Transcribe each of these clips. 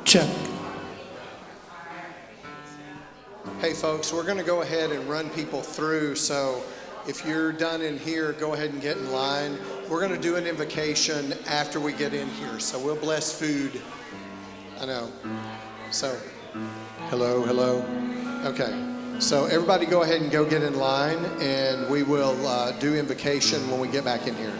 Check. Hey folks, we're going to go ahead and run people through, so if you're done in here, go ahead and get in line. We're going to do an invocation after we get in here, so we'll bless food. I know. So, hello. Okay, so everybody go ahead and go get in line, and we will do invocation when we get back in here.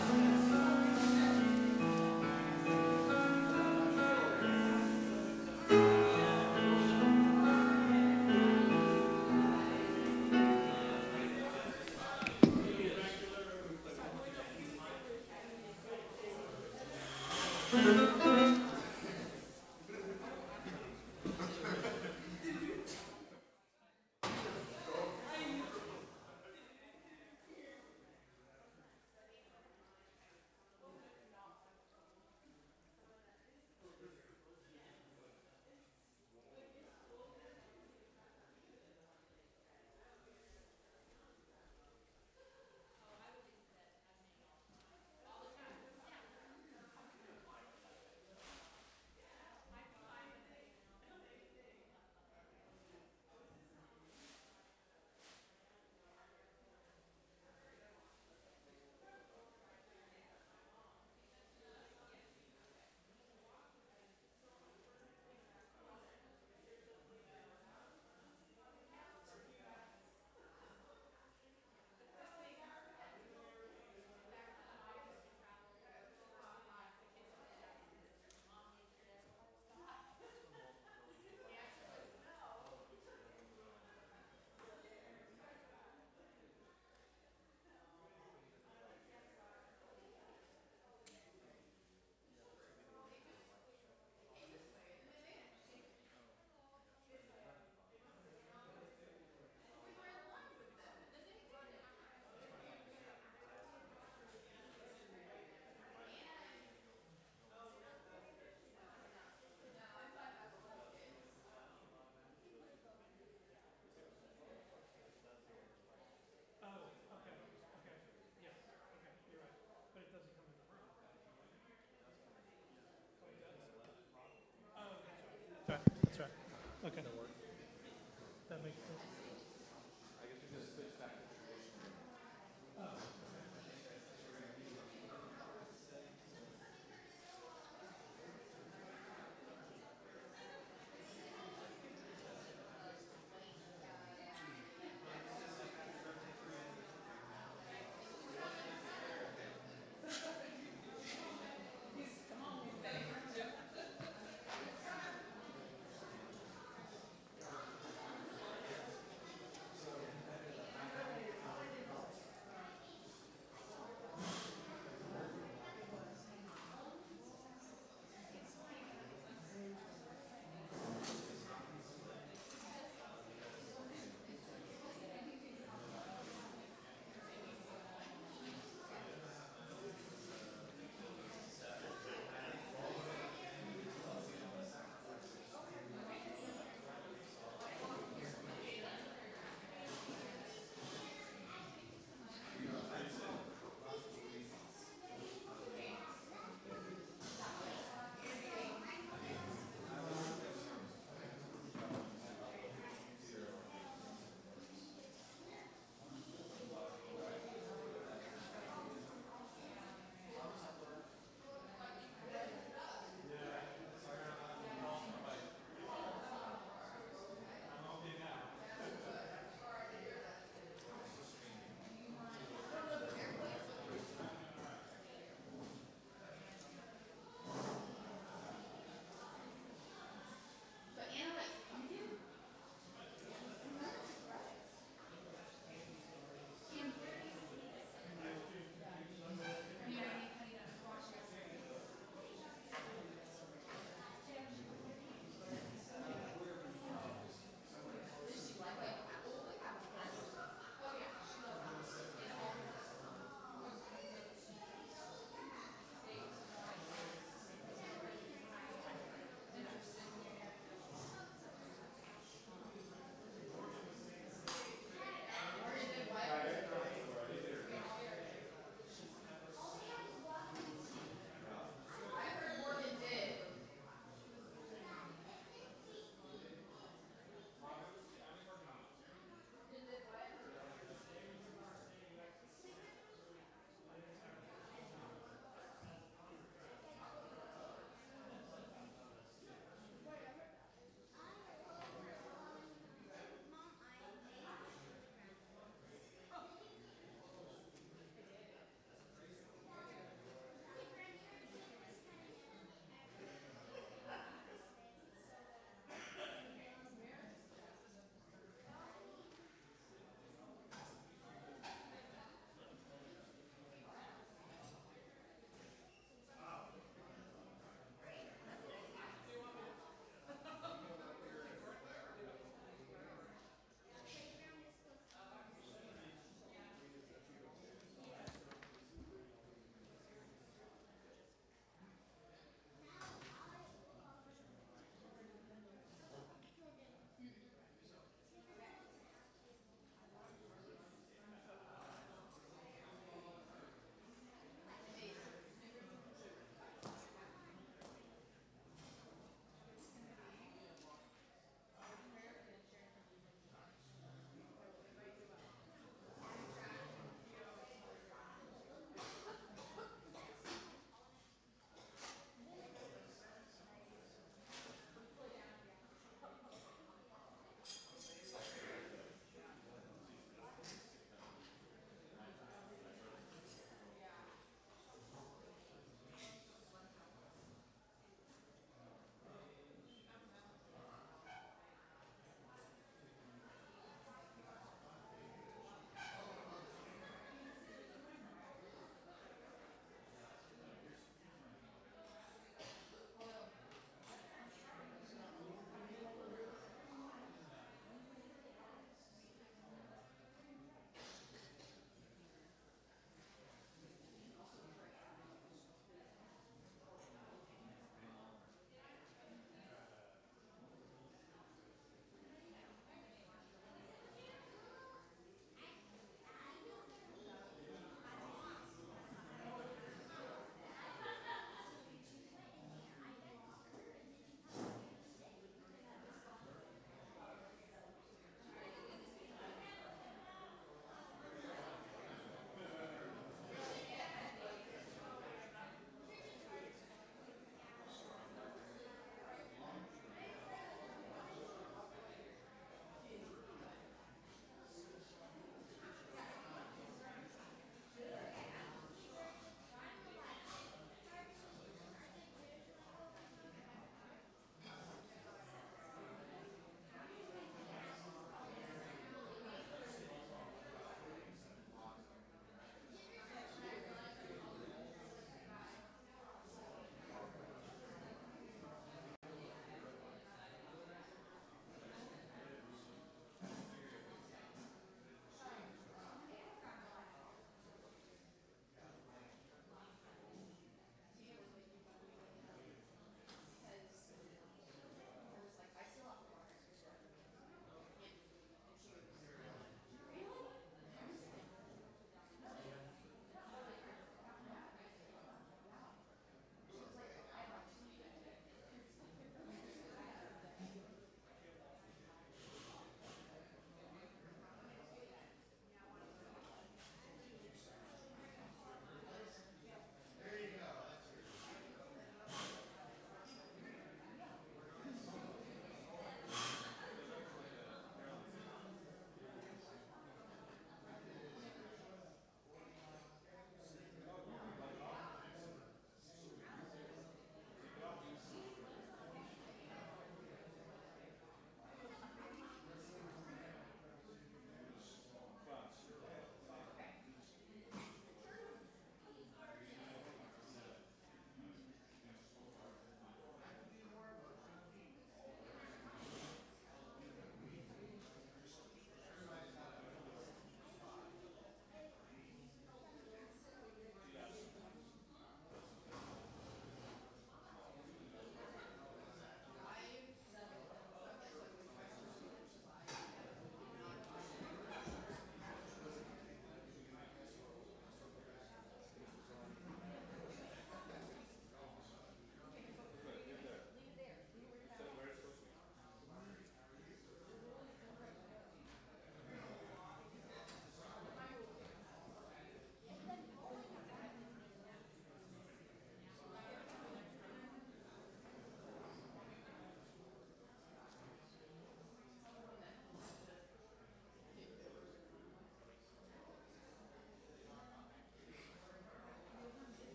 That's right. Okay. That makes sense.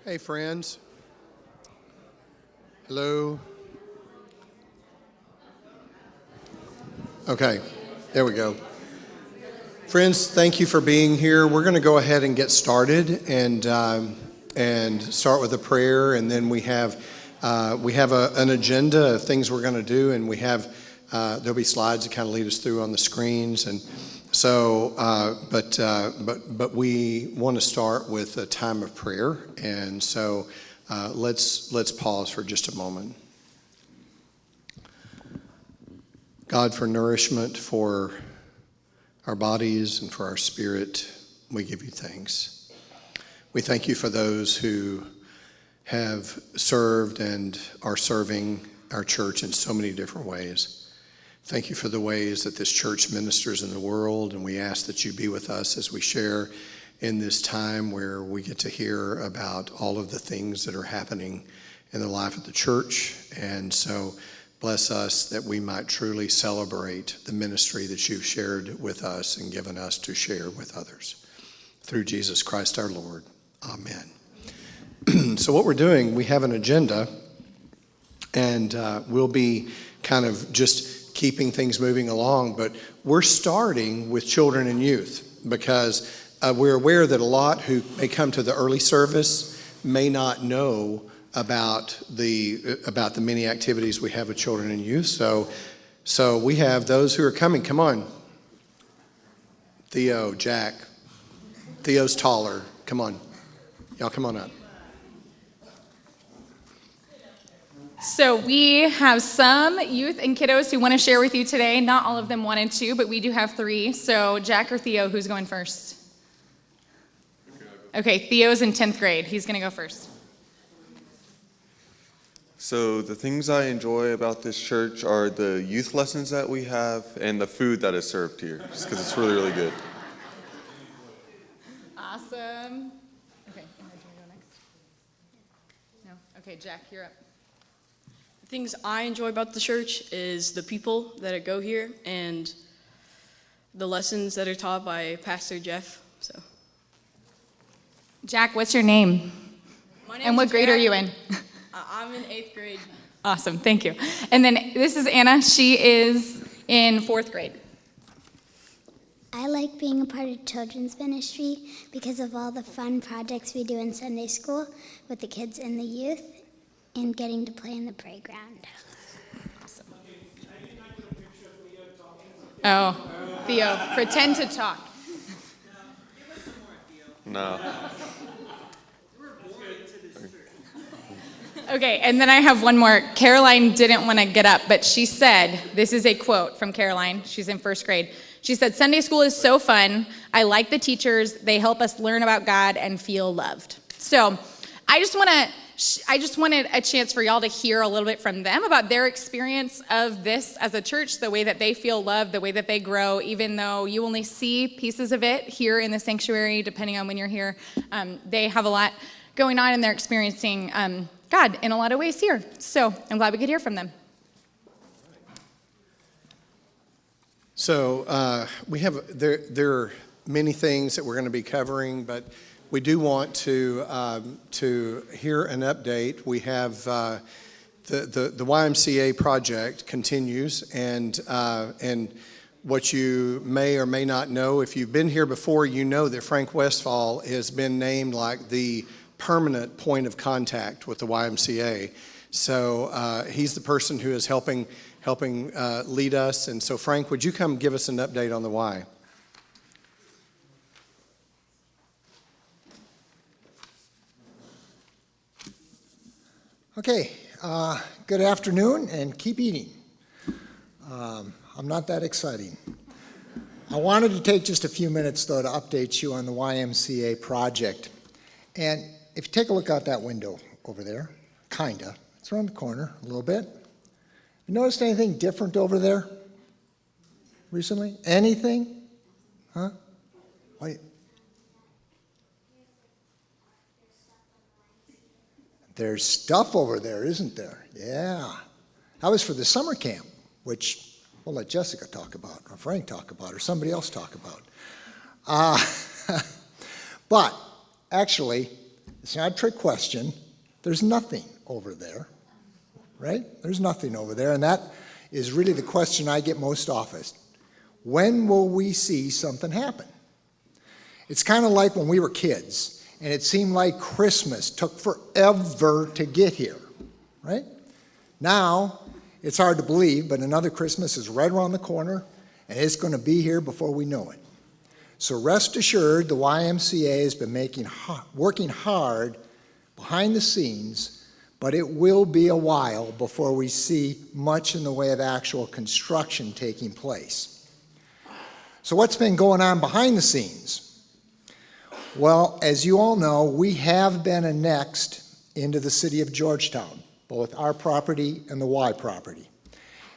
Hey, friends. Hello. Okay, there we go. Friends, thank you for being here. We're going to go ahead and get started and start with a prayer, and then we have an agenda of things we're going to do, and we have there'll be slides that kind of lead us through on the screens, and so but we want to start with a time of prayer, and so let's pause for just a moment. God, for nourishment for our bodies and for our spirit, we give you thanks. We thank you for those who have served and are serving our church in so many different ways. Thank you for the ways that this church ministers in the world, and we ask that you be with us as we share in this time where we get to hear about all of the things that are happening in the life of the church. And so bless us that we might truly celebrate the ministry that you've shared with us and given us to share with others. Through Jesus Christ our Lord. Amen. So what we're doing, we have an agenda, and we'll be kind of just keeping things moving along, but we're starting with children and youth because we're aware that a lot who may come to the early service may not know about the many activities we have with children and youth. So we have those who are coming. Come on. Theo, Jack. Theo's taller. Come on. Y'all come on up. So we have some youth and kiddos who want to share with you today. Not all of them wanted to, but we do have 3. So Jack or Theo, who's going first? Okay, Theo's in 10th grade. He's going to go first. So the things I enjoy about this church are the youth lessons that we have and the food that is served here, just because it's really, really good. Awesome. Okay, do you want to go next? No? Okay, Jack, you're up. The things I enjoy about the church is the people that go here and the lessons that are taught by Pastor Jeff. So, Jack, what's your name? my name And what is grade Jack. are you in? I'm in 8th grade. Awesome, thank you. And then this is Anna. She is in 4th grade. I like being a part of children's ministry because of all the fun projects we do in Sunday school with the kids and the youth and getting to play in the playground. Awesome. Oh, Theo, pretend to talk. No. Okay, and then I have one more. Caroline didn't want to get up, but she said, this is a quote from Caroline. She's in 1st grade. She said, Sunday school is so fun. I like the teachers. They help us learn about God and feel loved. So I just wanted a chance for y'all to hear a little bit from them about their experience of this as a church, the way that they feel loved, the way that they grow, even though you only see pieces of it here in the sanctuary, depending on when you're here. They have a lot going on, and they're experiencing God in a lot of ways here. So I'm glad we could hear from them. So we have there are many things that we're going to be covering, but we do want to hear an update. We have the YMCA project continues, and what you may or may not know, if you've been here before, you know that Frank Westfall has been named like the permanent point of contact with the YMCA. So he's the person who is helping lead us. And so Frank, would you come give us an update on the Y? Okay, good afternoon and keep eating. I'm not that exciting. I wanted to take just a few minutes though to update you on the YMCA project. And if you take a look out that window over there, kinda, it's around the corner a little bit. You noticed anything different over there recently? Anything? Huh? Wait. There's stuff over there, isn't there? Yeah. That was for the summer camp, which we'll let Jessica talk about, or Frank talk about, or somebody else talk about. But actually, It's not a trick question. There's nothing over there, right? There's nothing over there, and that is really the question I get most often. When will we see something happen? It's kind of like when we were kids, and it seemed like Christmas took forever to get here, right? Now, it's hard to believe, but another Christmas is right around the corner, and it's going to be here before we know it. So rest assured, the YMCA has been working hard behind the scenes, but it will be a while before we see much in the way of actual construction taking place. So what's been going on behind the scenes? Well, as you all know, we have been annexed into the city of Georgetown, both our property and the Y property.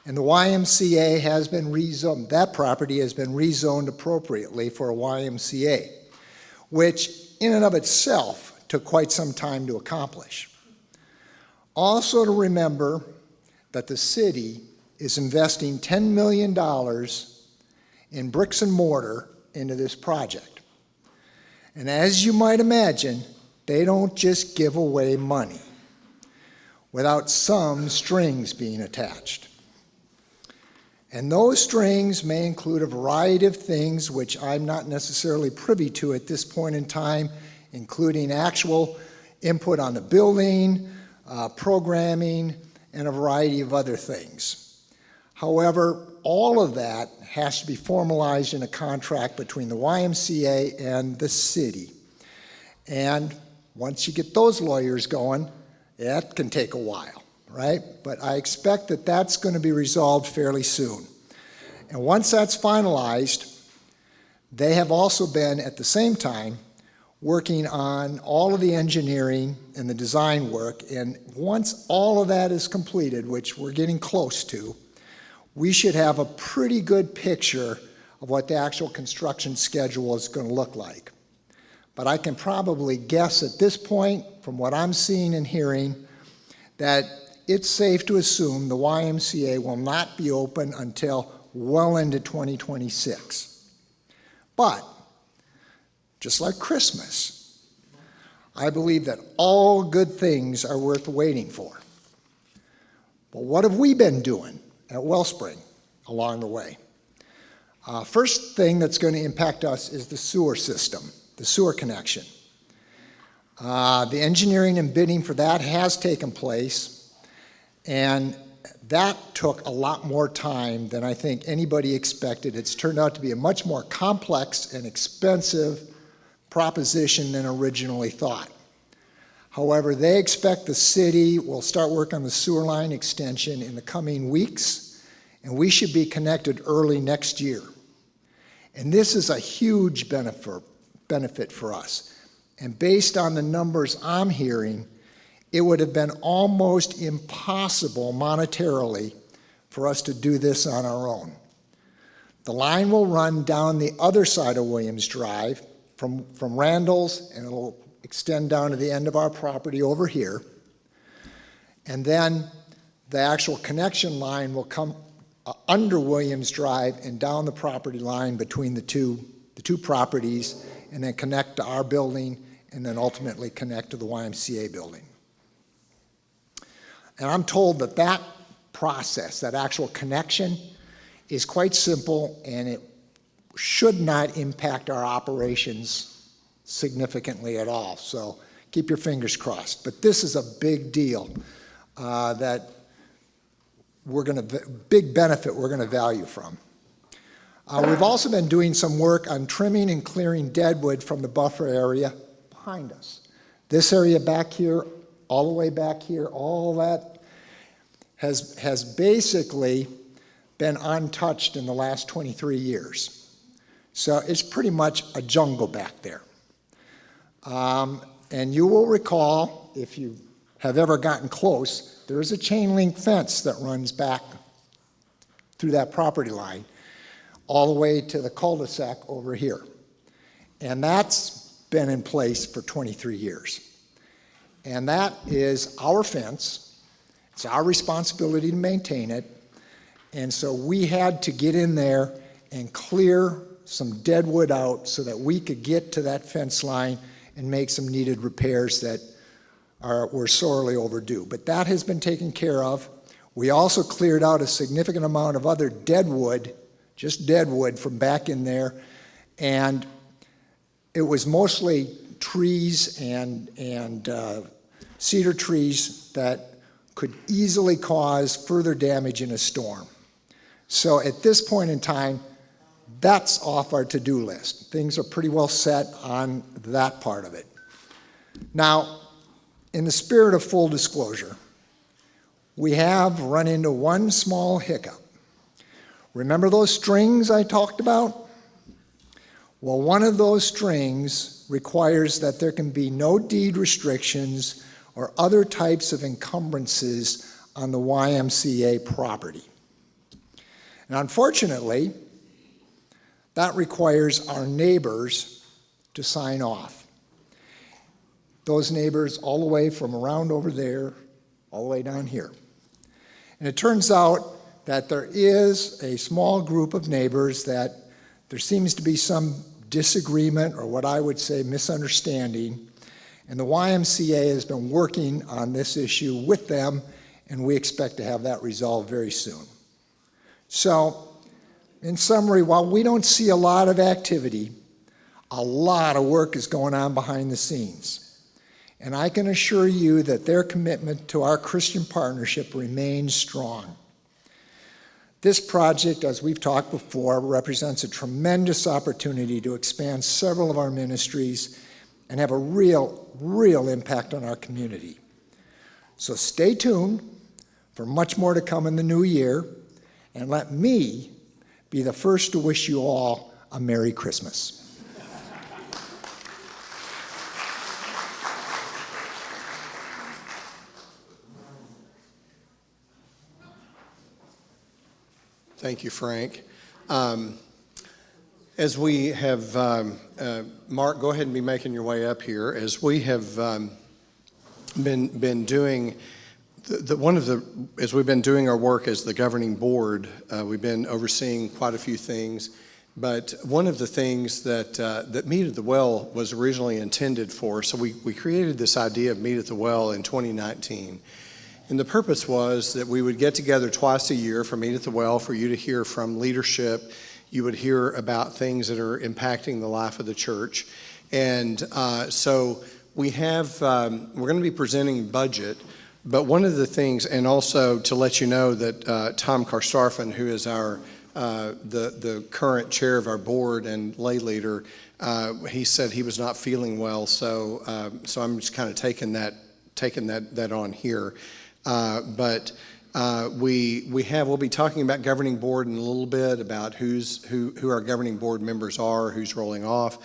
And the YMCA has been rezoned, that property has been rezoned appropriately for a YMCA, which in and of itself took quite some time to accomplish. Also to remember that the city is investing $10 million in bricks and mortar into this project. And as you might imagine, they don't just give away money without some strings being attached. And those strings may include a variety of things which I'm not necessarily privy to at this point in time, including actual input on the building, programming, and a variety of other things. However, all of that has to be formalized in a contract between the YMCA and the city. And once you get those lawyers going, that can take a while, right? But I expect that that's going to be resolved fairly soon. And once that's finalized, they have also been, at the same time, working on all of the engineering and the design work. And once all of that is completed, which we're getting close to, we should have a pretty good picture of what the actual construction schedule is going to look like. But I can probably guess at this point, from what I'm seeing and hearing, that it's safe to assume the YMCA will not be open until well into 2026. But, just like Christmas, I believe that all good things are worth waiting for. But what have we been doing at Wellspring along the way? First thing that's going to impact us is the sewer system, the sewer connection. The engineering and bidding for that has taken place, and that took a lot more time than I think anybody expected. It's turned out to be a much more complex and expensive proposition than originally thought. However, they expect the city will start work on the sewer line extension in the coming weeks, and we should be connected early next year. And this is a huge benefit for us. And based on the numbers I'm hearing, it would have been almost impossible monetarily for us to do this on our own. The line will run down the other side of Williams Drive from Randall's, and it'll extend down to the end of our property over here. And then the actual connection line will come under Williams Drive and down the property line between the two properties, and then connect to our building, and then ultimately connect to the YMCA building. And I'm told that that process, that actual connection, is quite simple, and it should not impact our operations significantly at all. So keep your fingers crossed. But this is a big deal that big benefit we're going to value from. We've also been doing some work on trimming and clearing deadwood from the buffer area behind us. This area back here, all the way back here, all that has basically been untouched in the last 23 years. So it's pretty much a jungle back there. And you will recall, if you have ever gotten close, there is a chain link fence that runs back through that property line all the way to the cul-de-sac over here. And that's been in place for 23 years. And that is our fence. It's our responsibility to maintain it. And so we had to get in there and clear some dead wood out so that we could get to that fence line and make some needed repairs that were sorely overdue. But that has been taken care of. We also cleared out a significant amount of other dead wood, just dead wood from back in there, and it was mostly trees and cedar trees that could easily cause further damage in a storm. So at this point in time, that's off our to-do list. Things are pretty well set on that part of it. Now, in the spirit of full disclosure, we have run into one small hiccup. Remember those strings I talked about? Well, one of those strings requires that there can be no deed restrictions or other types of encumbrances on the YMCA property. And unfortunately, that requires our neighbors to sign off. Those neighbors all the way from around over there, all the way down here. And it turns out that there is a small group of neighbors that there seems to be some disagreement, or what I would say misunderstanding, and the YMCA has been working on this issue with them, and we expect to have that resolved very soon. So, in summary, while we don't see a lot of activity, a lot of work is going on behind the scenes. And I can assure you that their commitment to our Christian partnership remains strong. This project, as we've talked before, represents a tremendous opportunity to expand several of our ministries and have a real impact on our community. So stay tuned for much more to come in the new year, and let me be the first to wish you all a Merry Christmas. Thank you, Frank. As we have, Mark, go ahead and be making your way up here. As we have been doing, as we've been doing our work as the governing board, we've been overseeing quite a few things. But one of the things that Meet at the Well was originally intended for, so we created this idea of Meet at the Well in 2019. And the purpose was that we would get together twice a year for Meet at the Well for you to hear from leadership. You would hear about things that are impacting the life of the church. And so we have, we're going to be presenting budget, but one of the things, and also to let you know that Tom Karstafen, who is our the current chair of our board and lay leader, he said he was not feeling well, so I'm just kind of taking that on here. But we'll be talking about governing board in a little bit, about who our governing board members are, who's rolling off.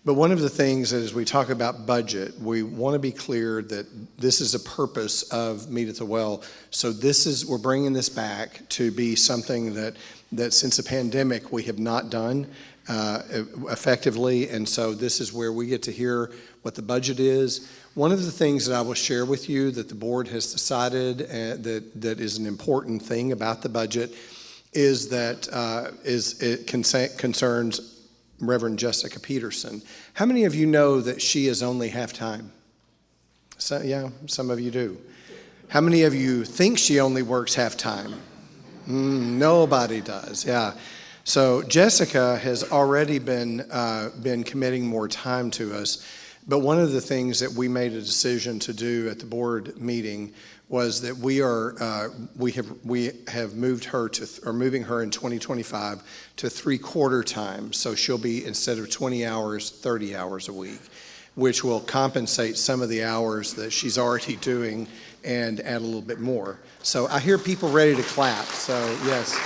But one of the things that as we talk about budget, we want to be clear that this is a purpose of Meet at the Well. So we're bringing this back to be something that since the pandemic we have not done effectively, and so this is where we get to hear what the budget is. One of the things that I will share with you that the board has decided that is an important thing about the budget is that it concerns Reverend Jessica Peterson. How many of you know that she is only half-time? So, yeah, some of you do. How many of you think she only works half-time? Nobody does, yeah. So Jessica has already been committing more time to us. But one of the things that we made a decision to do at the board meeting was that we have moved her moving her in 2025 to 3/4 time. So she'll be, instead of 20 hours, 30 hours a week, which will compensate some of the hours that she's already doing and add a little bit more. So I hear people ready to clap. So yes.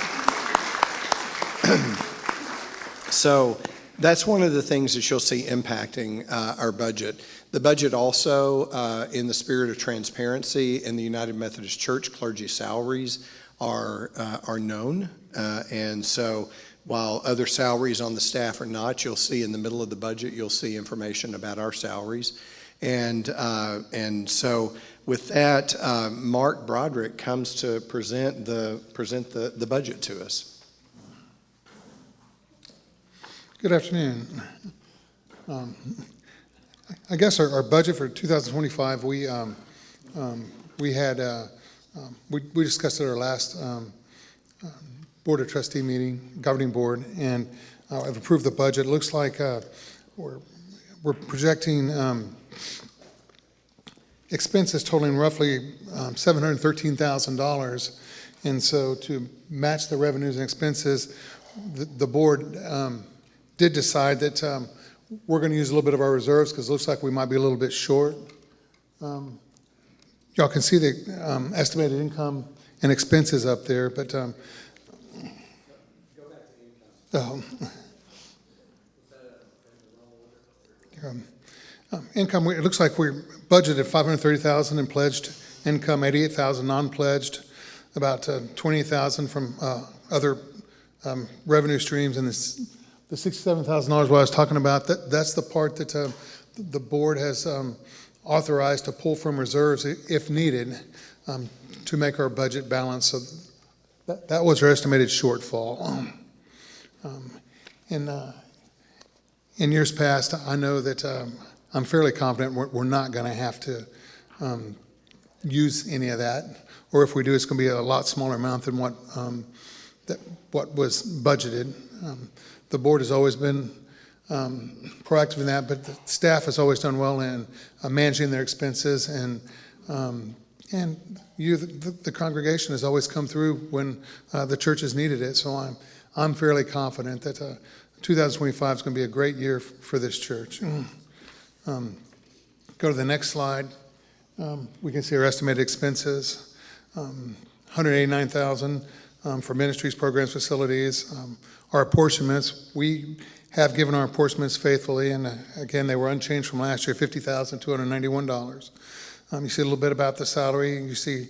So that's one of the things that you'll see impacting our budget. The budget also, in the spirit of transparency, in the United Methodist Church, clergy salaries are known. And so while other salaries on the staff are not, you'll see in the middle of the budget, you'll see information about our salaries. And so with that, Mark Broderick comes to present the budget to us. Good afternoon. I guess our budget for 2025, we discussed at our last Board of Trustee meeting, governing board, and I've approved the budget. It looks like we're projecting expenses totaling roughly $713,000. And so to match the revenues and expenses, the board did decide that we're going to use a little bit of our reserves because it looks like we might be a little bit short. Y'all can see the estimated income and expenses up there, but income, it looks like we budgeted $530,000 in pledged income, $88,000 non-pledged, about $28,000 from other revenue streams, and the $67,000 what I was talking about, that's the part that the board has authorized to pull from reserves if needed to make our budget balance. So that was our estimated shortfall. In years past, I know that I'm fairly confident we're not going to have to use any of that, or if we do, it's going to be a lot smaller amount than what was budgeted. The board has always been proactive in that, but the staff has always done well in managing their expenses, and you, the congregation, has always come through when the church has needed it. So I'm fairly confident that 2025 is going to be a great year for this church. Go to the next slide. We can see our estimated expenses, $189,000 for ministries, programs, facilities. Our apportionments, we have given our apportionments faithfully, and again, they were unchanged from last year, $50,291. You see a little bit about the salary. You see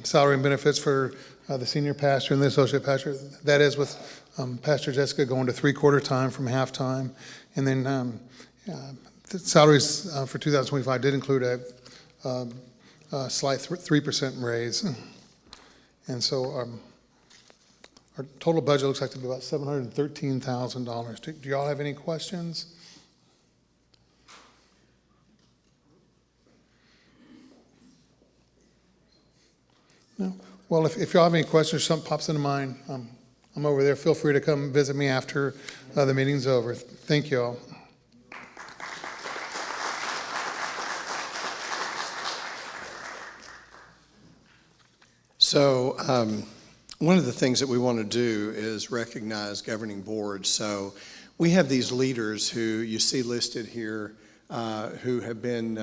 salary and benefits for the senior pastor and the associate pastor. That is with Pastor Jessica going to 3/4 time from half-time. And then the salaries for 2025 did include a slight 3% raise. And so our total budget looks like to be about $713,000. Do y'all have any questions? No? Well, if y'all have any questions or something pops into mind, I'm over there. Feel free to come visit me after the meeting's over. Thank you all. So one of the things that we want to do is recognize governing boards. So we have these leaders who you see listed here who have been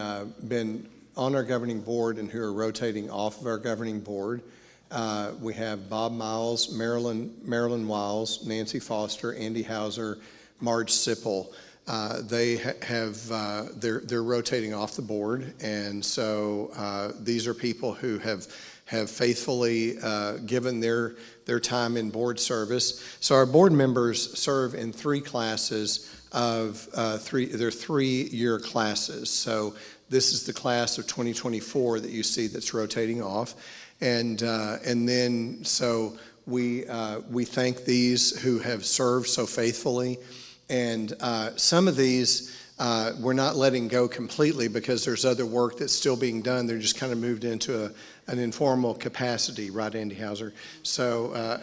on our governing board and who are rotating off of our governing board. We have Bob Miles, Marilyn Wiles, Nancy Foster, Andy Hauser, Marge Sipple. They're rotating off the board, and so these are people who have faithfully given their time in board service. So our board members serve in three classes of they're 3-year classes. So this is the class of 2024 that you see that's rotating off, and then so we thank these who have served so faithfully, and some of these we're not letting go completely because there's other work that's still being done. They're just kind of moved into an informal capacity, right, Andy Hauser? So,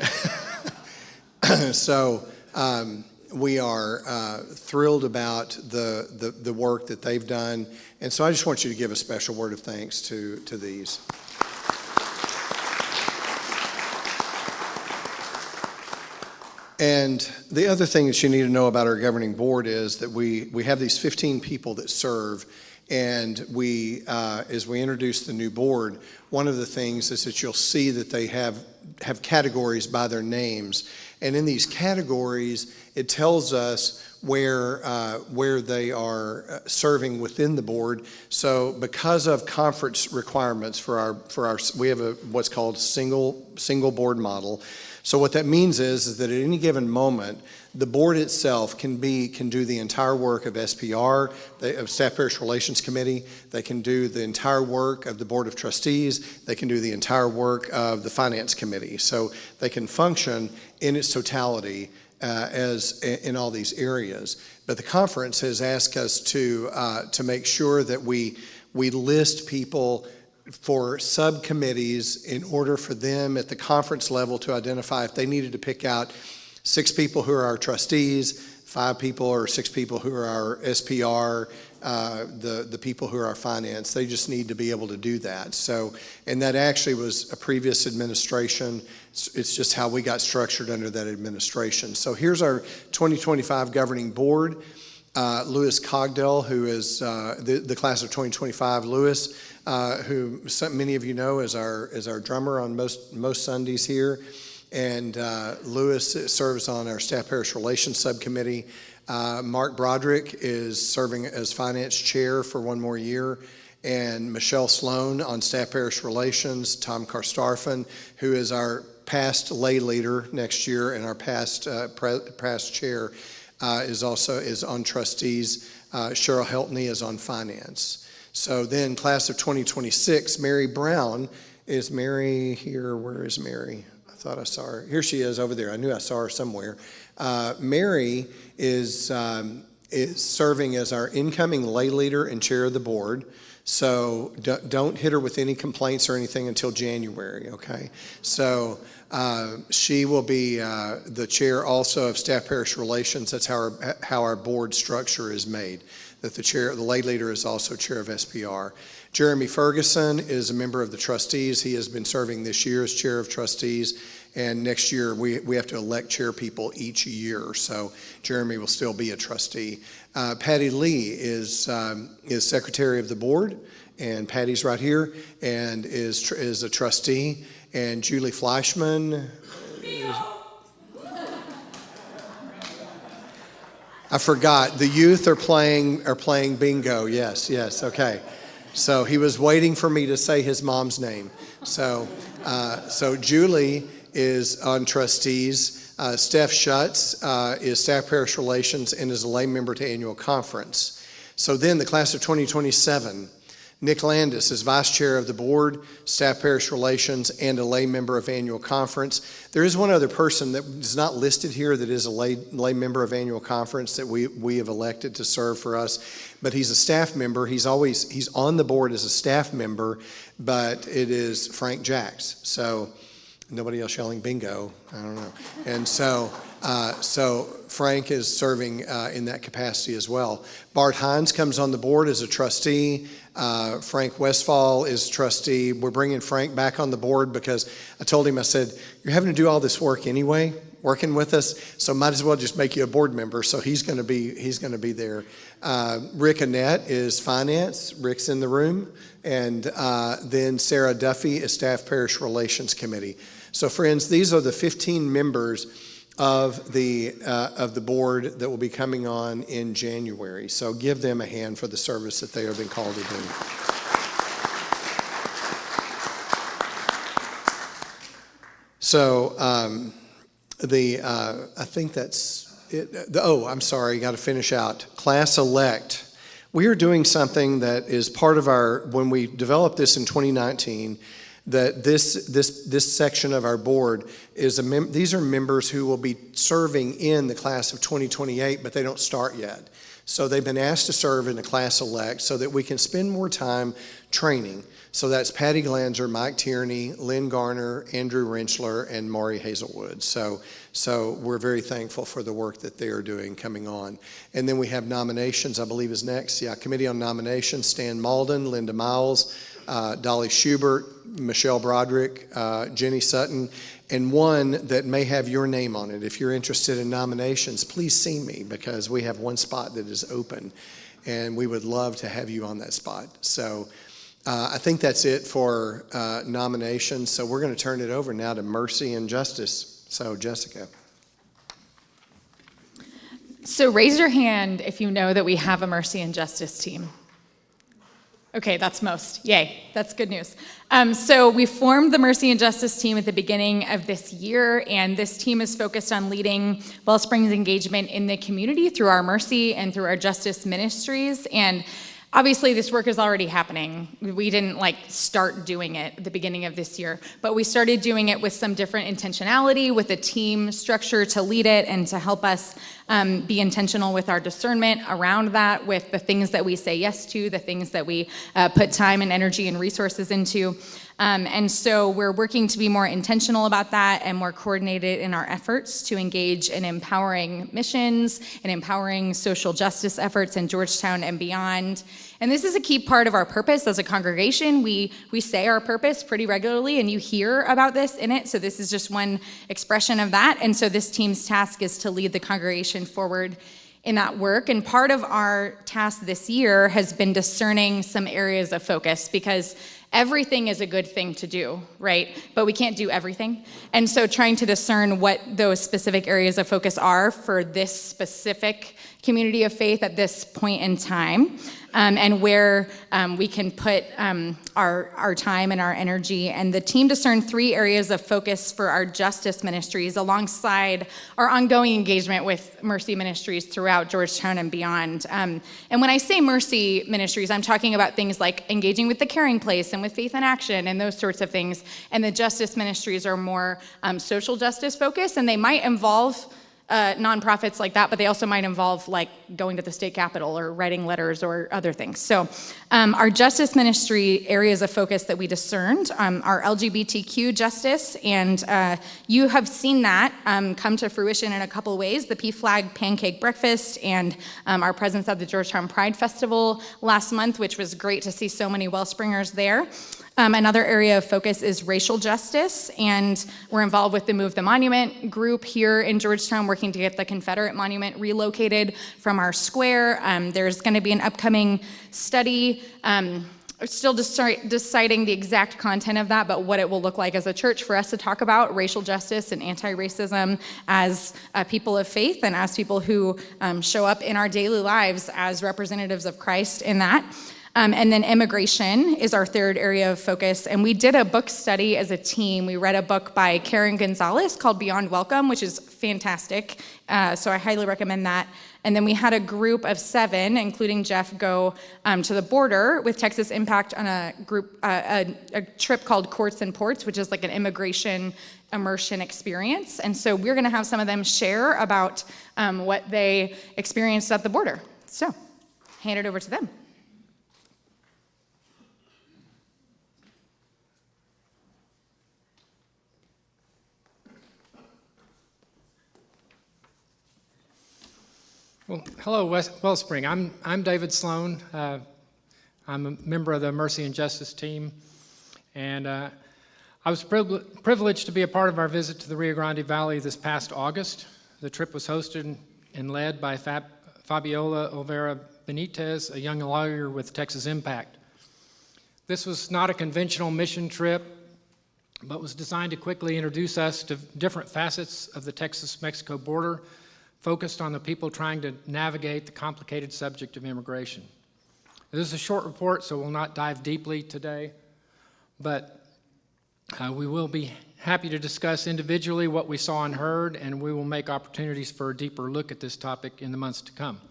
we are thrilled about the work that they've done, and so I just want you to give a special word of thanks to these. And the other thing that you need to know about our governing board is that we have these 15 people that serve, and we, as we introduce the new board, one of the things is that you'll see that they have categories by their names, and in these categories, it tells us where they are serving within the board. So because of conference requirements for our we have what's called single board model. So what that means is that at any given moment, the board itself can do the entire work of SPR, of Staff Parish Relations Committee. They can do the entire work of the Board of Trustees. They can do the entire work of the Finance Committee. So they can function in its totality as in all these areas. But the conference has asked us to make sure that we list people for subcommittees in order for them at the conference level to identify if they needed to pick out 6 people who are our trustees, 5 people or 6 people who are our SPR, the people who are our finance. They just need to be able to do that. So, and that actually was a previous administration. It's just how we got structured under that administration. So here's our 2025 governing board. Lewis Cogdell, who is the class of 2025. Lewis, who many of you know is our drummer on most Sundays here. And Lewis serves on our Staff Parish Relations Subcommittee. Mark Broderick is serving as Finance Chair for 1 more year. And Michelle Sloan on Staff Parish Relations. Tom Karstarfen, who is our past lay leader next year and our past chair, is on trustees. Cheryl Heltney is on finance. So then class of 2026, Mary Brown. Is Mary here? Where is Mary? I thought I saw her. Here she is over there. I knew I saw her somewhere. Mary is serving as our incoming lay leader and chair of the board. So don't hit her with any complaints or anything until January, okay? So she will be the chair also of Staff Parish Relations. That's how our board structure is made, that the lay leader is also chair of SPR. Jeremy Ferguson is a member of the trustees. He has been serving this year as chair of trustees. And next year, we have to elect chair people each year. So Jeremy will still be a trustee. Patty Lee is secretary of the board, and Patty's right here, and is a trustee. And Julie Fleischman. I forgot. The youth are playing bingo. Yes, okay. So he was waiting for me to say his mom's name. So Julie is on trustees. Steph Schutz is Staff Parish Relations and is a lay member to annual conference. So then the class of 2027, Nick Landis is vice chair of the board, Staff Parish Relations, and a lay member of annual conference. There is one other person that is not listed here that is a lay member of annual conference that we have elected to serve for us, but he's a staff member. He's on the board as a staff member, but it is Frank Jacks. So nobody else yelling bingo, I don't know. And so Frank is serving in that capacity as well. Bart Hines comes on the board as a trustee. Frank Westfall is trustee. We're bringing Frank back on the board because I told him, I said, you're having to do all this work anyway, working with us, so might as well just make you a board member. So he's going to be there. Rick Annette is finance. Rick's in the room. And then Sarah Duffy is Staff Parish Relations Committee. So friends, these are the 15 members of the board that will be coming on in January. So give them a hand for the service that they have been called to do. So I think that's it. I'm sorry, got to finish out. Class elect. We are doing something that is part of when we developed this in 2019, that this section of our board is these are members who will be serving in the class of 2028, but they don't start yet. So they've been asked to serve in the class elect so that we can spend more time training. So that's Patty Glanzer, Mike Tierney, Lynn Garner, Andrew Rentschler, and Maury Hazelwood. So we're very thankful for the work that they are doing coming on. And then we have nominations, I believe is next. Yeah, Committee on Nominations, Stan Malden, Linda Miles, Dolly Schubert, Michelle Broderick, Jenny Sutton, and one that may have your name on it. If you're interested in nominations, please see me because we have one spot that is open and we would love to have you on that spot. So I think that's it for nominations. So we're going to turn it over now to Mercy and Justice. So Jessica. So raise your hand if you know that we have a Mercy and Justice team. Okay, that's most. Yay, that's good news. So we formed the Mercy and Justice team at the beginning of this year, and this team is focused on leading Wellsprings engagement in the community through our Mercy and through our Justice ministries. And Obviously, this work is already happening. We didn't start doing it at the beginning of this year, but we started doing it with some different intentionality, with a team structure to lead it and to help us be intentional with our discernment around that, with the things that we say yes to, the things that we put time and energy and resources into. And so we're working to be more intentional about that and more coordinated in our efforts to engage in empowering missions and empowering social justice efforts in Georgetown and beyond. And this is a key part of our purpose as a congregation. We say our purpose pretty regularly, and you hear about this in it. So this is just one expression of that. And so this team's task is to lead the congregation forward in that work. And part of our task this year has been discerning some areas of focus, because everything is a good thing to do, right? But we can't do everything. And so trying to discern what those specific areas of focus are for this specific community of faith at this point in time, and where we can put our time and our energy. And the team discerned 3 areas of focus for our justice ministries alongside our ongoing engagement with Mercy Ministries throughout Georgetown and beyond. And when I say Mercy Ministries, I'm talking about things like engaging with the Caring Place and with Faith in Action and those sorts of things. And the justice ministries are more social justice focused, and they might involve nonprofits like that, but they also might involve going to the state capitol or writing letters or other things. So our justice ministry areas of focus that we discerned are LGBTQ justice, and you have seen that come to fruition in a couple ways: the PFLAG Pancake Breakfast and our presence at the Georgetown Pride Festival last month, which was great to see so many Wellspringers there. Another area of focus is racial justice, and we're involved with the Move the Monument group here in Georgetown, working to get the Confederate monument relocated from our square. There's going to be an upcoming study, still deciding the exact content of that, but what it will look like as a church for us to talk about racial justice and anti-racism as people of faith and as people who show up in our daily lives as representatives of Christ in that. And then immigration is our 3rd area of focus. And we did a book study as a team. We read a book by Karen Gonzalez called Beyond Welcome, which is fantastic. So I highly recommend that. And then we had a group of 7, including Jeff, go to the border with Texas Impact on a trip called Courts and Ports, which is like an immigration immersion experience. And so we're going to have some of them share about what they experienced at the border. So hand it over to them. Well, hello, Wellspring. I'm David Sloan. I'm a member of the Mercy and Justice team, and I was privileged to be a part of our visit to the Rio Grande Valley this past August. The trip was hosted and led by Fabiola Olvera Benitez, a young lawyer with Texas Impact. This was not a conventional mission trip, but was designed to quickly introduce us to different facets of the Texas-Mexico border, focused on the people trying to navigate the complicated subject of immigration. This is a short report, so we'll not dive deeply today, but we will be happy to discuss individually what we saw and heard, and we will make opportunities for a deeper look at this topic in the months to come.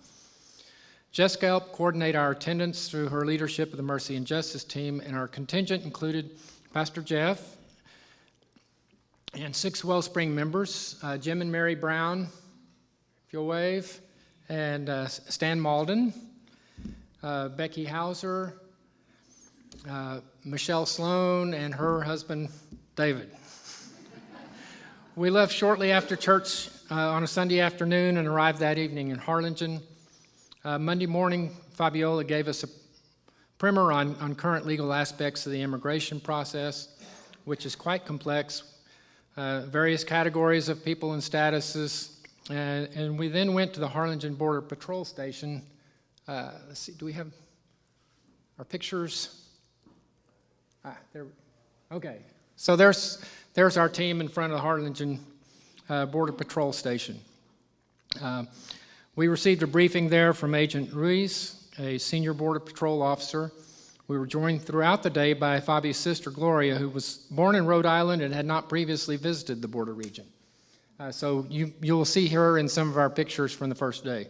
Jessica helped coordinate our attendance through her leadership of the Mercy and Justice team, and our contingent included Pastor Jeff and 6 Wellspring members, Jim and Mary Brown, if you'll wave, and Stan Malden, Becky Hauser, Michelle Sloan, and her husband, David. We left shortly after church on a Sunday afternoon and arrived that evening in Harlingen. Monday morning, Fabiola gave us a primer on current legal aspects of the immigration process, which is quite complex, various categories of people and statuses. And we then went to the Harlingen Border Patrol Station. Let's see, do we have our pictures? There. Okay. So there's our team in front of the Harlingen Border Patrol Station. We received a briefing there from Agent Ruiz, a senior Border Patrol officer. We were joined throughout the day by Fabi's sister, Gloria, who was born in Rhode Island and had not previously visited the border region. So you'll see her in some of our pictures from the first day.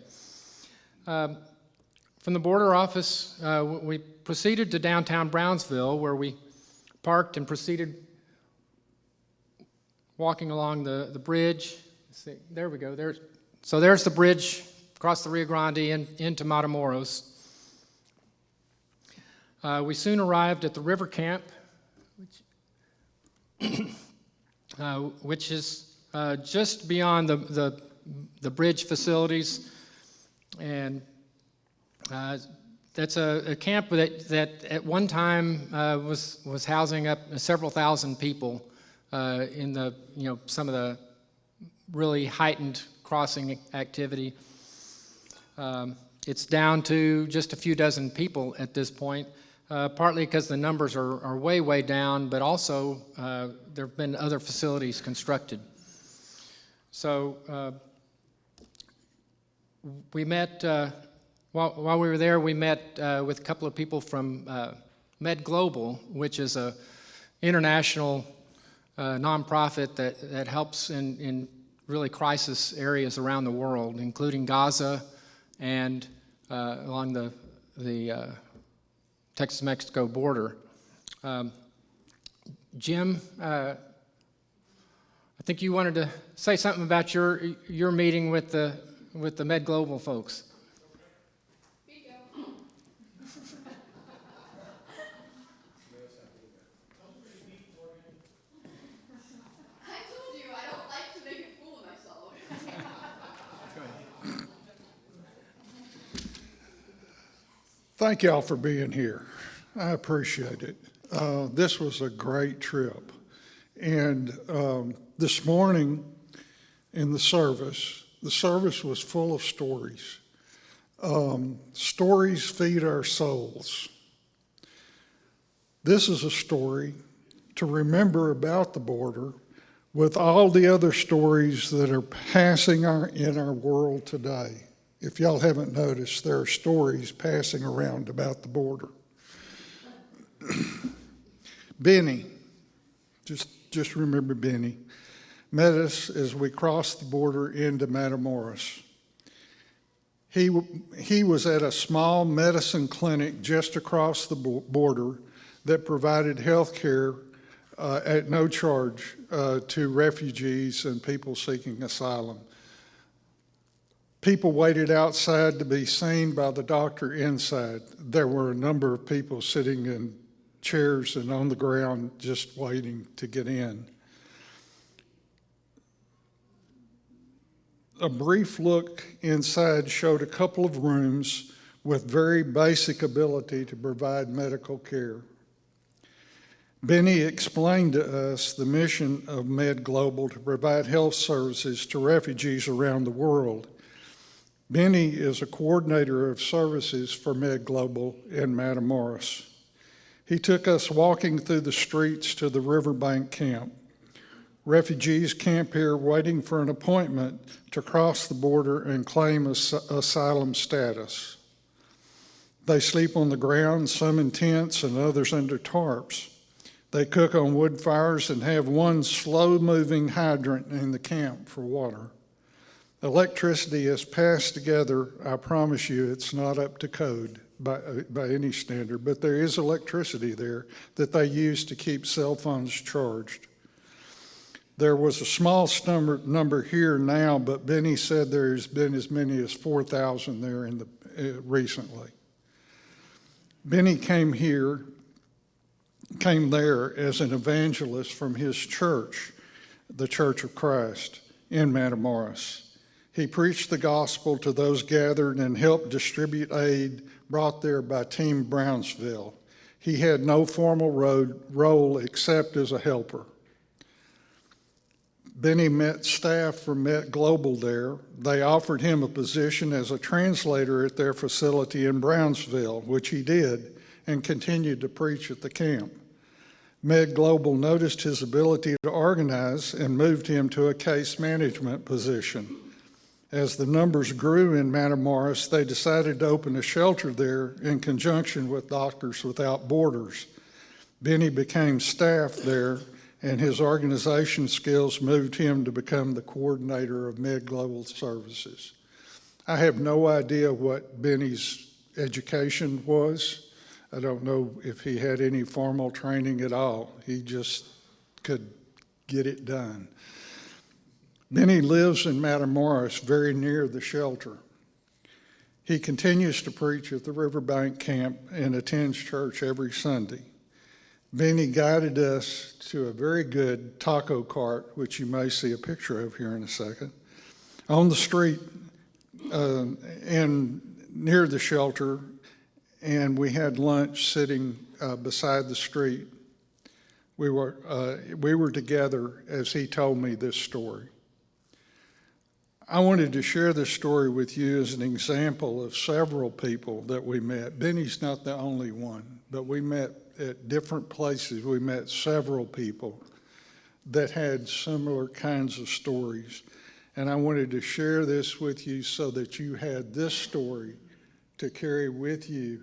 From the border office, we proceeded to downtown Brownsville, where we parked and proceeded walking along the bridge. Let's see, there we go. So there's the bridge across the Rio Grande into Matamoros. We soon arrived at the river camp, which is just beyond the bridge facilities, and that's a camp that at one time was housing up several thousand people in the some of the really heightened crossing activity. It's down to just a few dozen people at this point, partly because the numbers are way down, but also there have been other facilities constructed. So we met, while we were there, we met with a couple of people from Med Global, which is an international nonprofit that helps in really crisis areas around the world, including Gaza and along the Texas-Mexico border. Jim, I think you wanted to say something about your meeting with the Med Global folks. Thank y'all for being here. I appreciate it. This was a great trip. And this morning in the service was full of stories. Stories feed our souls. This is a story to remember about the border with all the other stories that are passing in our world today. If y'all haven't noticed, there are stories passing around about the border. Benny, just remember Benny, met us as we crossed the border into Matamoros. He was at a small medicine clinic just across the border that provided health care at no charge to refugees and people seeking asylum. People waited outside to be seen by the doctor inside. There were a number of people sitting in chairs and on the ground just waiting to get in. A brief look inside showed a couple of rooms with very basic ability to provide medical care. Benny explained to us the mission of Med Global to provide health services to refugees around the world. Benny is a coordinator of services for Med Global in Matamoros. He took us walking through the streets to the riverbank camp. Refugees camp here waiting for an appointment to cross the border and claim asylum status. They sleep on the ground, some in tents and others under tarps. They cook on wood fires and have one slow-moving hydrant in the camp for water. Electricity is passed together. I promise you it's not up to code by any standard, but there is electricity there that they use to keep cell phones charged. There was a small number here now, but Benny said there's been as many as 4,000 there recently. Benny came there as an evangelist from his church, the Church of Christ in Matamoros. He preached the gospel to those gathered and helped distribute aid brought there by Team Brownsville. He had no formal role except as a helper. Benny met staff from Met Global there. They offered him a position as a translator at their facility in Brownsville, which he did, and continued to preach at the camp. Med Global noticed his ability to organize and moved him to a case management position. As the numbers grew in Matamoros, they decided to open a shelter there in conjunction with Doctors Without Borders. Benny became staff there, and his organization skills moved him to become the coordinator of Med Global Services. I have no idea what Benny's education was. I don't know if he had any formal training at all. He just could get it done. Benny lives in Matamoros, very near the shelter. He continues to preach at the Riverbank Camp and attends church every Sunday. Benny guided us to a very good taco cart, which you may see a picture of here in a second, on the street and near the shelter, and we had lunch sitting beside the street. We were together as he told me this story. I wanted to share this story with you as an example of several people that we met. Benny's not the only one, but we met at different places. We met several people that had similar kinds of stories. And I wanted to share this with you so that you had this story to carry with you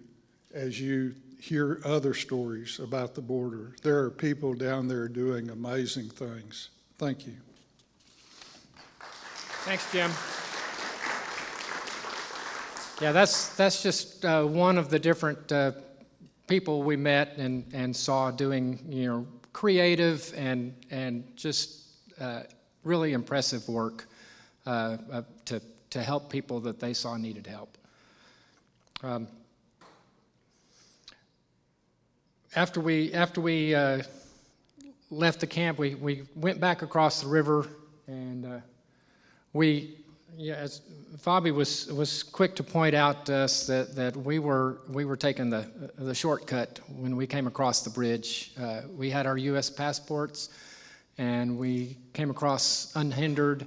as you hear other stories about the border. There are people down there doing amazing things. Thank you. Thanks, Jim. Yeah, that's just one of the different people we met and saw doing, creative and just really impressive work to help people that they saw needed help. After we left the camp, we went back across the river, and as Fabi was quick to point out to us that we were taking the shortcut when we came across the bridge. We had our U.S. passports, and we came across unhindered.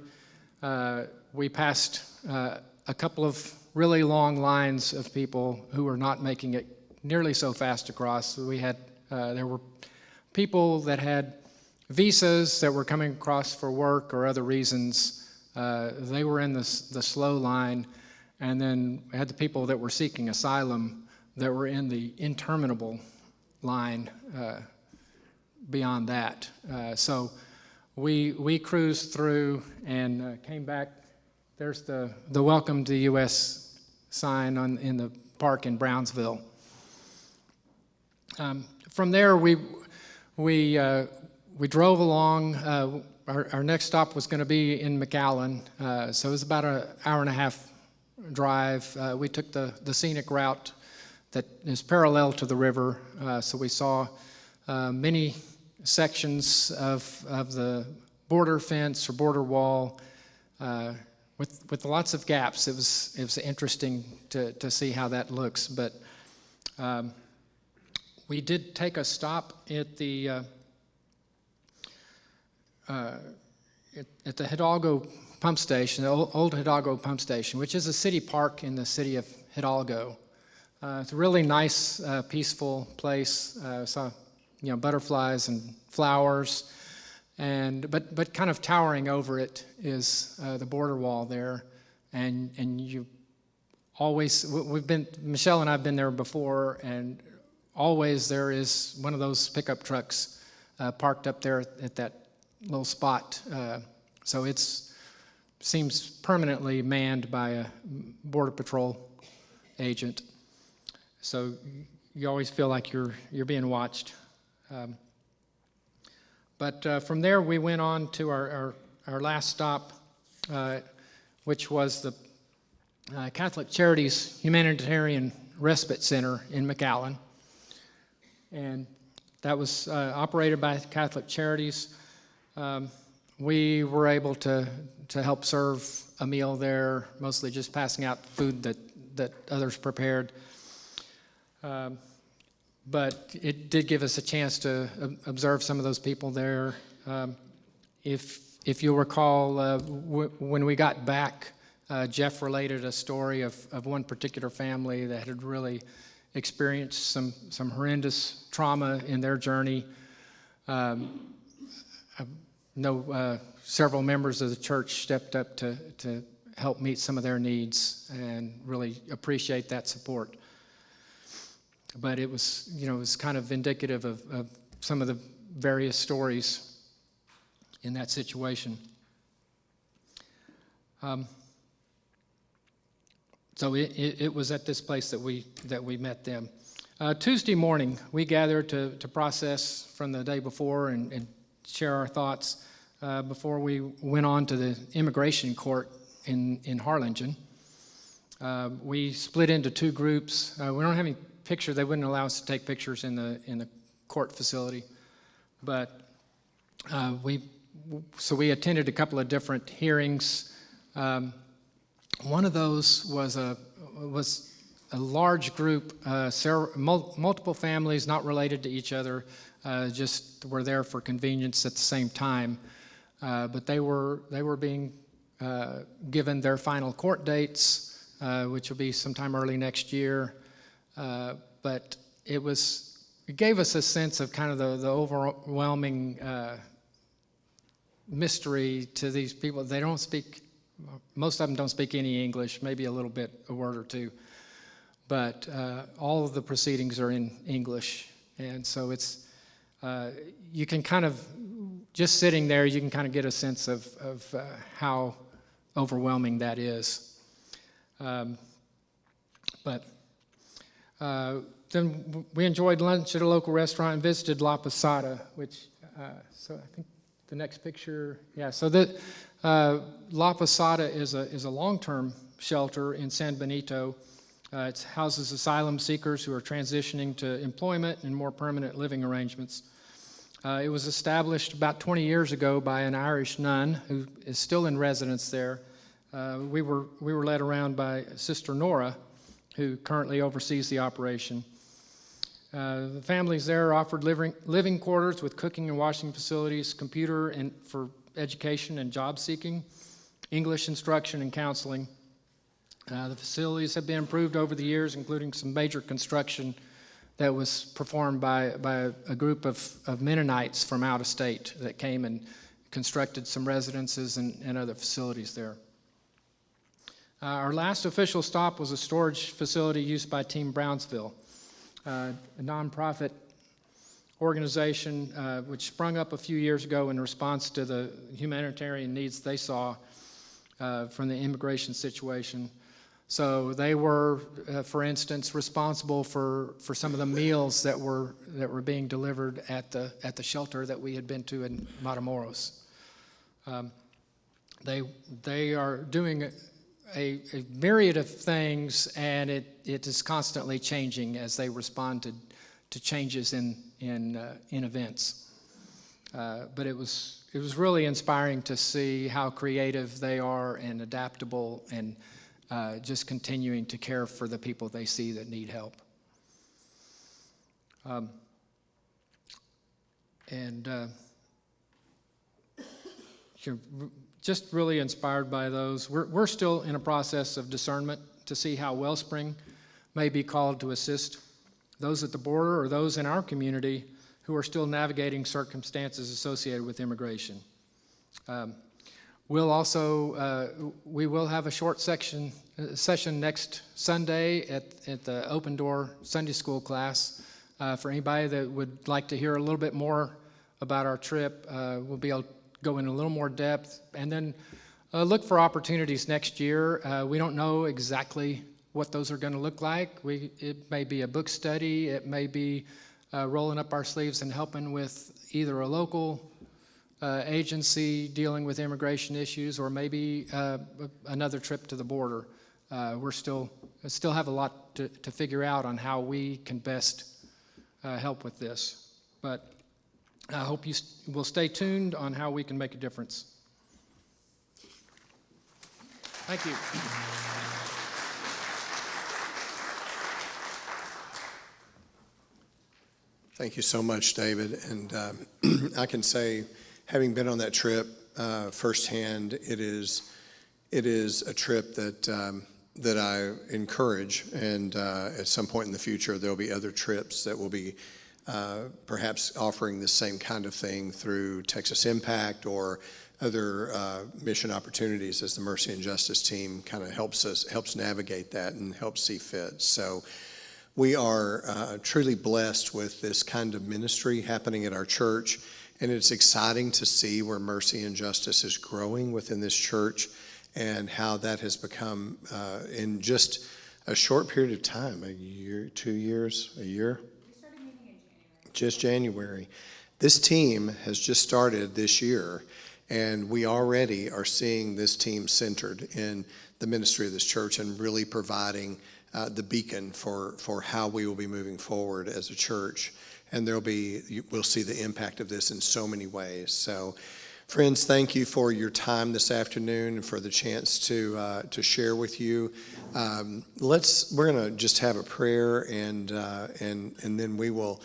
We passed a couple of really long lines of people who were not making it nearly so fast across. There were people that had visas that were coming across for work or other reasons. They were in the slow line, and then we had the people that were seeking asylum that were in the interminable line beyond that. So we cruised through and came back. There's the Welcome to the U.S. sign in the park in Brownsville. From there, we drove along. Our next stop was going to be in McAllen, so it was about an hour and a half drive. We took the scenic route that is parallel to the river, so we saw many sections of the border fence or border wall with lots of gaps. It was interesting to see how that looks, but we did take a stop at the Hidalgo pump station, the old Hidalgo pump station, which is a city park in the city of Hidalgo. It's a really nice, peaceful place. Saw, butterflies and flowers, but kind of towering over it is the border wall there, and you always Michelle and I've been there before, and always there is one of those pickup trucks parked up there at that little spot. So seems permanently manned by a Border Patrol agent. So you always feel like you're being watched. But from there we went on to our last stop, which was the Catholic Charities Humanitarian Respite Center in McAllen. And that was operated by Catholic Charities. We were able to help serve a meal there, mostly just passing out food that others prepared. But it did give us a chance to observe some of those people there. If you'll recall, when we got back, Jeff related a story of one particular family that had really experienced some horrendous trauma in their journey. I know several members of the church stepped up to help meet some of their needs and really appreciate that support. But it was, it was kind of indicative of some of the various stories in that situation. So it was at this place that we met them. Tuesday morning, we gathered to process from the day before and share our thoughts before we went on to the immigration court in Harlingen. We split into two groups. We don't have any pictures. They wouldn't allow us to take pictures in the court facility. But we attended a couple of different hearings. One of those was a large group, multiple families not related to each other, just were there for convenience at the same time. But they were being given their final court dates, which will be sometime early next year. But it gave us a sense of kind of the overwhelming mystery to these people. They don't speak. Most of them don't speak any English, maybe a little bit, a word or two. But all of the proceedings are in English. And so it's, you can kind of, just sitting there, you can kind of get a sense of how overwhelming that is. But then we enjoyed lunch at a local restaurant and visited La Posada, which, so I think the next picture, yeah, so La Posada is a long-term shelter in San Benito. It houses asylum seekers who are transitioning to employment and more permanent living arrangements. It was established about 20 years ago by an Irish nun who is still in residence there. We were led around by Sister Nora, who currently oversees the operation. The families there are offered living quarters with cooking and washing facilities, computer and for education and job seeking, English instruction and counseling. The facilities have been improved over the years, including some major construction that was performed by a group of Mennonites from out of state that came and constructed some residences and other facilities there. Our last official stop was a storage facility used by Team Brownsville, a nonprofit organization which sprung up a few years ago in response to the humanitarian needs they saw from the immigration situation. So they were, for instance, responsible for some of the meals that were being delivered at the shelter that we had been to in Matamoros. They are doing a myriad of things, and it is constantly changing as they respond to changes in events. But it was really inspiring to see how creative they are and adaptable and just continuing to care for the people they see that need help. You're just really inspired by those. We're still in a process of discernment to see how Wellspring may be called to assist those at the border or those in our community who are still navigating circumstances associated with immigration. We'll also, we will have a short session next Sunday at the Open Door Sunday School class. For anybody that would like to hear a little bit more about our trip, we'll be able to go in a little more depth. And then look for opportunities next year. We don't know exactly what those are going to look like. It may be a book study. It may be rolling up our sleeves and helping with either a local agency dealing with immigration issues, or maybe another trip to the border. We're still have a lot to figure out on how we can best help with this. But I hope you will stay tuned on how we can make a difference. Thank you. Thank you so much, David. And I can say, having been on that trip firsthand, it is a trip that I encourage. And at some point in the future, there'll be other trips that will be perhaps offering the same kind of thing through Texas Impact or other mission opportunities as the Mercy and Justice team kind of helps navigate that and helps see fit. So we are truly blessed with this kind of ministry happening at our church, and it's exciting to see where Mercy and Justice is growing within this church and how that has become in just a short period of time, a year, 2 years, a year? We started meeting in January. Just January. This team has just started this year, and we already are seeing this team centered in the ministry of this church and really providing the beacon for how we will be moving forward as a church. And we'll see the impact of this in so many ways. So, friends, thank you for your time this afternoon and for the chance to share with you. We're going to just have a prayer, and then we will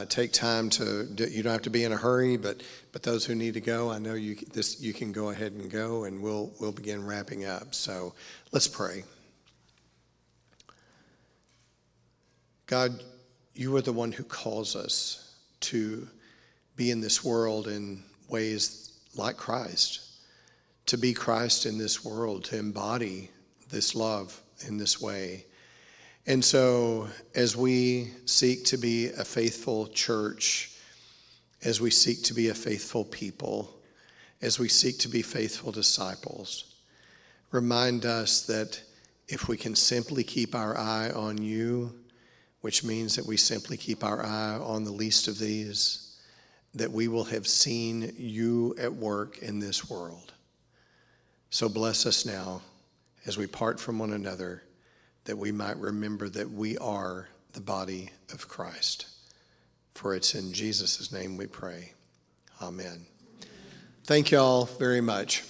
take time to. You don't have to be in a hurry, but those who need to go, I know you can go ahead and go, and we'll begin wrapping up. So let's pray. God, you are the one who calls us to be in this world in ways like Christ, to be Christ in this world, to embody this love in this way. And so as we seek to be a faithful church, as we seek to be a faithful people, as we seek to be faithful disciples, remind us that if we can simply keep our eye on you, which means that we simply keep our eye on the least of these, that we will have seen you at work in this world. So bless us now as we part from one another, that we might remember that we are the body of Christ. For it's in Jesus' name we pray. Amen. Thank you all very much.